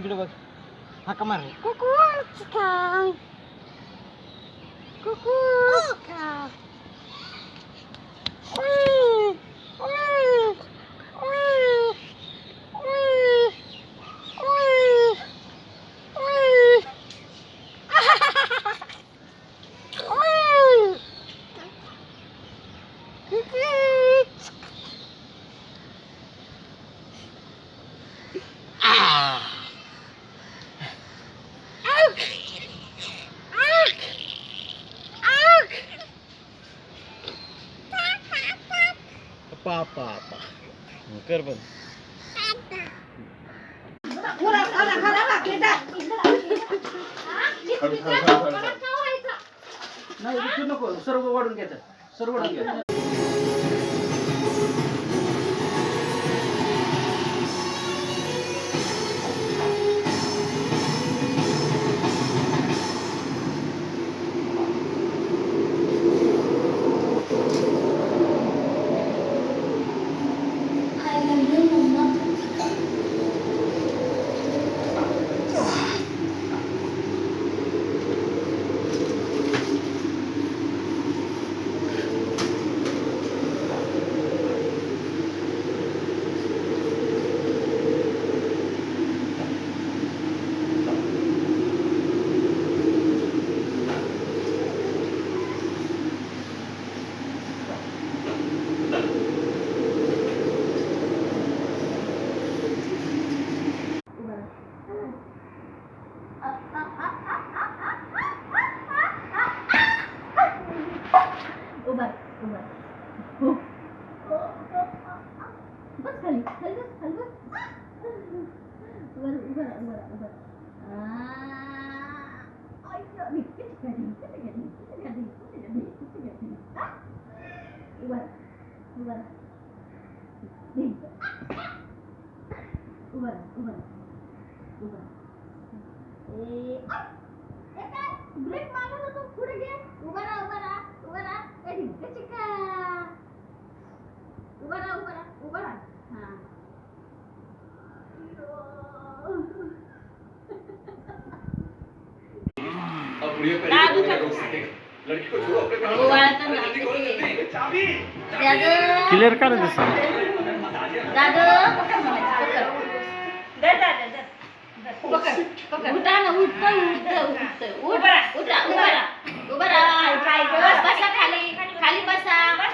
इकडे बघ हाका मार पापा कर बंद नाही नको सर्व वाढून घ्यायचं सर्व वाढून घ्यायचं बस खाली खाली बस खाली बस उभं ब्रेक मारला ना तू पुढे घे उभा राहा हाँ अब बुढ़िया पहले क्या रोक सकेगा लड़की को छोड़ो अपने क्लियर कर दिस उभा राहा खाली बसा